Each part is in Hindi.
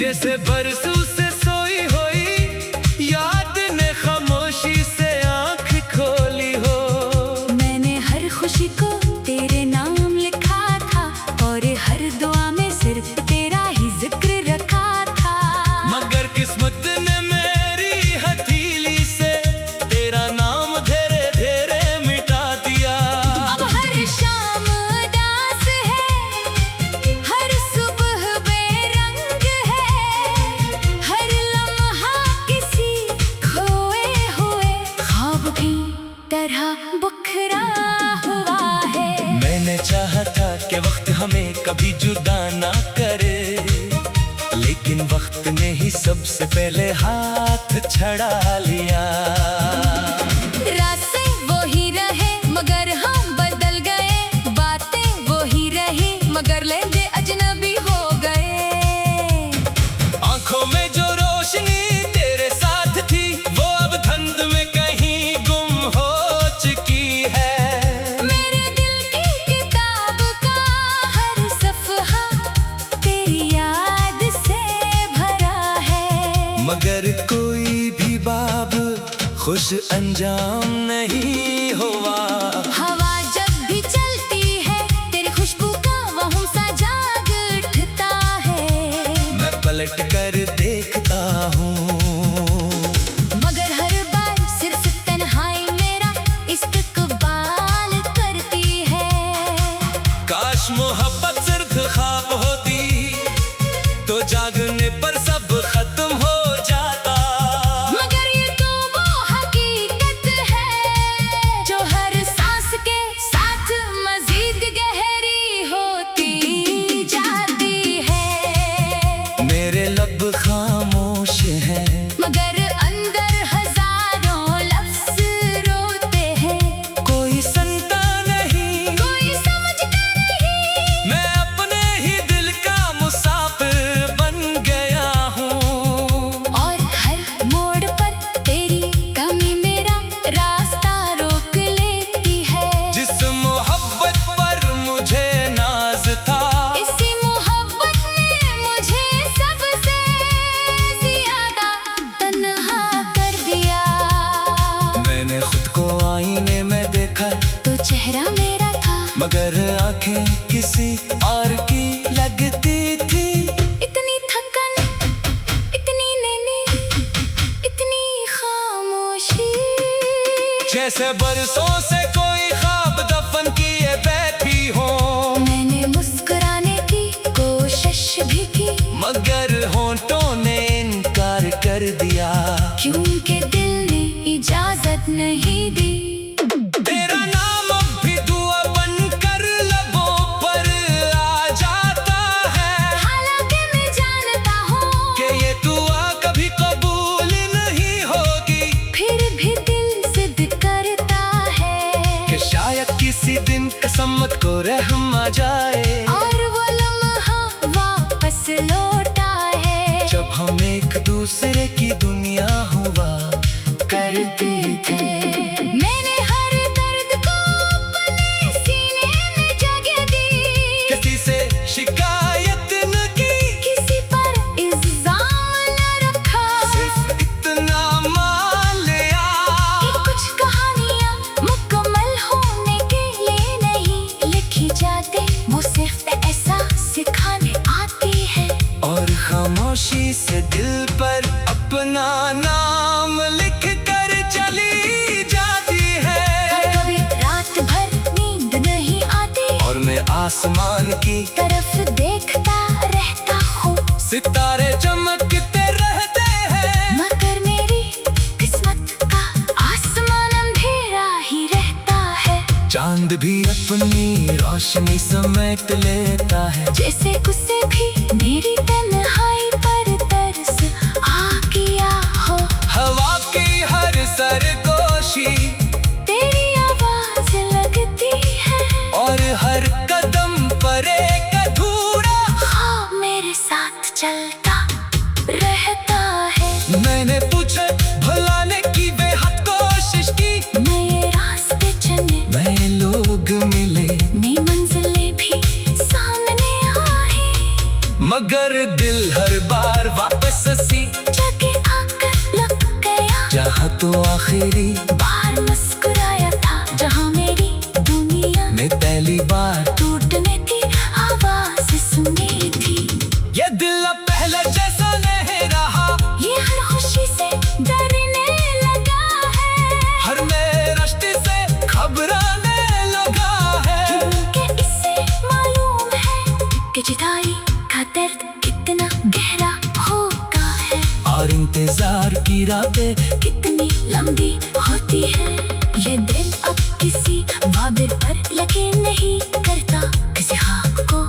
जैसे बरसों से सोई होई याद ने खामोशी से आंख खोली हो। मैंने हर खुशी को तेरे नाम लिखा था और हर दुआ में सिर्फ तेरा ही जिक्र रखा था। मगर किस्मत ने मेरी हथेली से तेरा नाम धीरे धीरे मिटा दिया। अब हर शाम उदास है, हर सुबह बेरंग है, हर लम्हा किसी खोए हुए ख्वाब की तरह बिखरा हुआ है। मैंने चाहा था कि वक्त हमें कभी जुदा ना करे, लेकिन वक्त ने ही सबसे पहले हाथ छड़ा लिया। रास्ते वो ही रहे मगर हम बदल गए, बातें वो ही रही मगर लहजे अजनबी हो गए। आंखों में जो रोशनी तेरे साथ थी वो अब धुंध में कहीं गुम हो चुकी है। मेरे दिल की किताब का हर सफ़हा तेरी याद से भरा है। मगर कोई भी बाब खुश अंजाम नहीं हुआ। हवा जब भी चलती है तेरी खुशबू का वहम सा जाग उठता है। मैं पलट कर देखता हूँ, मगर हर बार सिर्फ तन्हाई मेरा इस्तकबाल करती है। काश मोहब्बत सिर्फ ख्वाब होती तो जागने पर सब खत्म हो जाता। मगर ये तो वो हकीकत है जो हर सांस के साथ मजीद गहरी होती जाती है। मेरे लब खामोश हैं मगर अंदर हजारों लफ्ज रोते हैं। कोई सुनता नहीं, कोई समझता नहीं, मैं अपने ही दिल का मुसाफिर बन गया हूँ। और हर मोड़ पर तेरी कमी मेरा रास्ता रोक लेती है। जिस मोहब्बत पर मुझे नाज था इसी मोहब्बत ने मुझे सबसे ज्यादा तन्हा कर दिया। मैंने खुद को आईने में देखा तो चेहरा मेरा था, मगर आंखें किसी और की लगती थी। इतनी थकन, इतनी नैनी, इतनी खामोशी। जैसे बरसों से कोई ख्वाब दफन किए बैठी हो, मैंने मुस्कुराने की कोशिश भी की मगर होंठों ने इनकार कर दिया। क्योंकि दिल ने इजाजत नहीं दी। तेरा नाम अब भी दुआ बनकर लबों पर आ जाता है। हालांकि मैं जानता हूँ कि ये दुआ कभी कबूल नहीं होगी, फिर भी दिल जिद करता है कि शायद किसी दिन किस्मत को रहम आ जाए। और वो लम्हा वापस लौटा है जब हम एक दूसरे की दुनिया हुआ करते थे। मैंने हर दर्द को अपने सीने में जगह दी, किसी से शिकायत न की, किसी पर इल्जाम न रखा। सिर्फ इतना मान लिया कि कुछ कहानियाँ मुकम्मल होने के लिए नहीं लिखी जाती, वो सिर्फ ऐसा सिखाने आती है। और खामोशी से दिल पर अपना नाम लिख कर चली जाती है। कभी रात भर नींद नहीं आती और मैं आसमान की तरफ देखता रहता हूँ, सितारे चमकते रहते हैं। मगर मेरी किस्मत का आसमान अंधेरा ही रहता है। चांद भी अपनी रोशनी समेट लेता है। जैसे उसे भी मेरी तन्हाई पर तरस आ गया हो। हवा की हर सरगोशी तेरी आवाज लगती है और हर कदम पर एक अधूरा ख्वाब मेरे साथ चलता रहता है। मैंने तुझे भुलाने की बेहद कोशिश की, नए रास्ते चले, नए लोग मिले, नई मंजिलें भी सामने आई, मगर जहाँ तो आखिरी बार मुस्कुराया था, जहाँ मेरी दुनिया में पहली बार टूटने की आवाज सुनी थी। ये दिल अब पहले जैसा नहीं रहा, ये हर खुशी से डरने लगा है, हर नए रास्ते से घबराने लगा है। कि इससे मालूम है कि जुदाई का दर्द कितना गहरा होता है, और इंतजार की रातें कितनी लंबी होती है। ये दिल अब किसी वादे पर यकीन नहीं करता, किसी ख्वाब को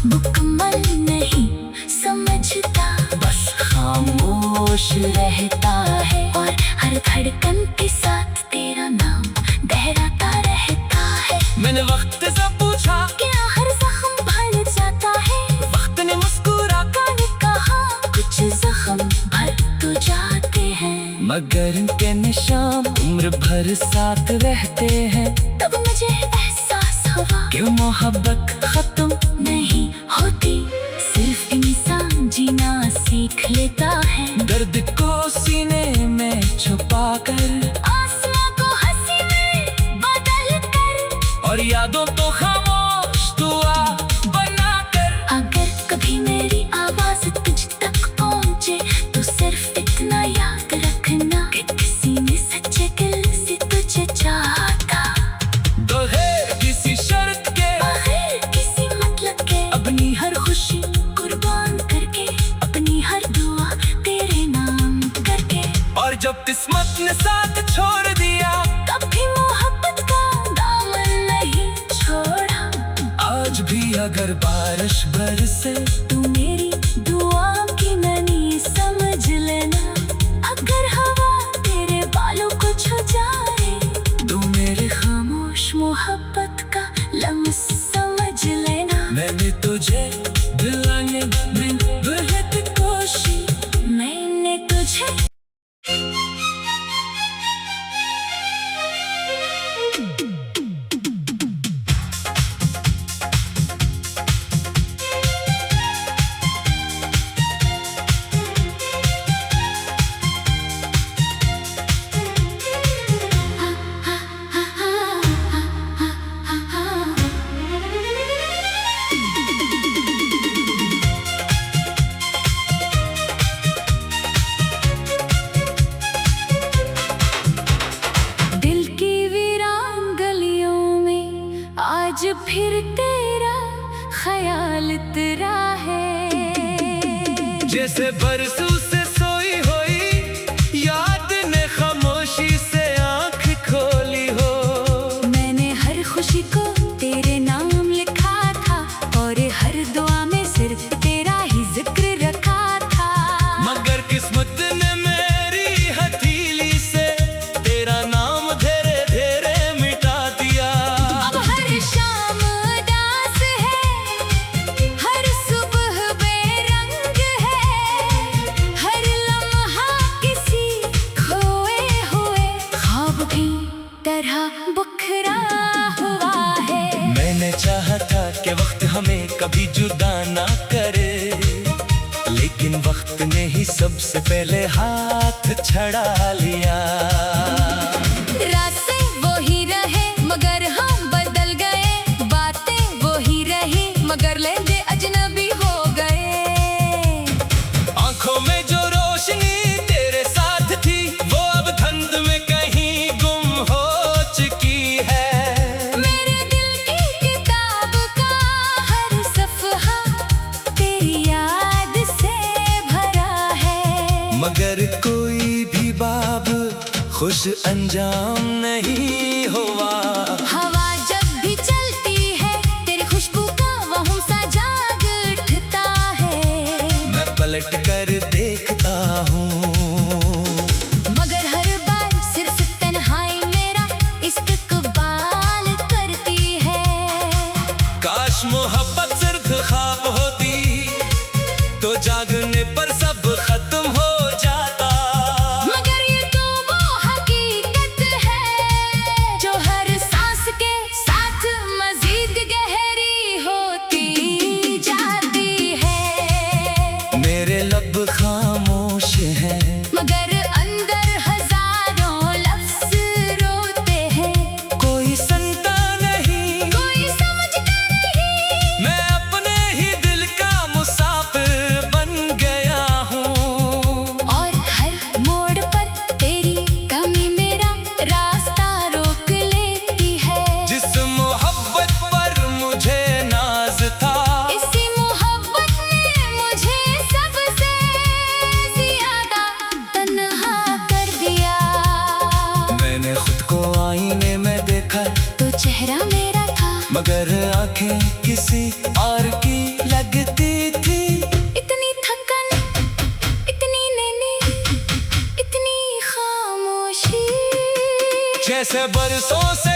मुकम्मल नहीं समझता, बस खामोश रहता है और हर धड़कन के साथ तेरा नाम दोहराता रहता है। मैंने वक्त से पूछा क्या हर जख्म भर जाता है? वक्त ने मुस्कुरा ने कहा कुछ जख्म भर तो जाते हैं, मगर इनके निशान उम्र भर साथ रहते हैं। तब मुझे एहसास हुआ कि मोहब्बत खत्म नहीं होती, सिर्फ इंसान जीना सीख लेता है। दर्द को सीने में छुपा कर, आसमां को हंसी में बदल कर, और यादों तो खामोश दुआ बनाकर। अगर कभी मेरी आवाज तुझ तक पहुंचे तो सिर्फ इतना याद रखना कि किसी ने सच्चे दिल से तुझे चाहा था, तो है किसी शर्त के बगैर किसी मतलब के, अपनी हर खुशी कुर्बान करके, अपनी हर दुआ तेरे नाम करके। और जब किस्मत ने साथ छोड़ दिया, तब भी मोहब्बत का दामन नहीं छोड़ा। आज भी अगर बारिश बरसे तू मेरी दुआ की ननी समझ लेना, अगर हवा तेरे बालों को छू जाए, तू मेरे खामोश मोहब्बत का लम्स समझ लेना। मैंने तुझे दिलाने में बेहद कोशिश, मैंने तुझे आज फिर तेरा ख्याल तेरा है, जैसे बरसों से सोई होई याद ने खामोशी से आंख खोली हो। मैंने हर खुशी को तेरे नाम लिखा था, और हर दुआ में सिर्फ तेरा ही जिक्र रखा था, मगर किस्मत ने मेरी हथेली से तेरा नाम धीरे धीरे मिटा दिया। अब हर शाम उदास है, हर सुबह बेरंग है, हर लम्हा किसी खोए हुए ख्वाब की तरह बिखरा हुआ है। मैंने चाहा था कि वक्त हमें कभी जुदा ना करे, लेकिन वक्त ने ही सबसे पहले हाथ छड़ा लिया। रास्ते वो ही रहे मगर हम बदल गए, बातें वो ही रही मगर लेंदे अजनबी हो गए। आंखों में जो रोशनी तेरे साथ थी, वो अब धुंध में कहीं गुम हो चुकी है। मेरे दिल की किताब का हर सफ़हा तेरी याद से भरा है, मगर कोई भी बाब खुश अंजाम नहीं हुआ। हवा जब भी चलती है तेरी खुशबू का वहम सा जाग उठता है, मैं पलट कर देखता हूँ, मगर हर बार सिर्फ तन्हाई मेरा इस्तकबाल करती है। काश मोहब्बत सिर्फ ख्वाब होती, तो जागने पर सब खत्म हो जाता। मगर ये तो वो हकीकत है जो हर चेहरा मेरा था, मगर आंखें किसी और की लगती थी। इतनी थकन, इतनी नैनी, इतनी खामोशी, जैसे बरसों से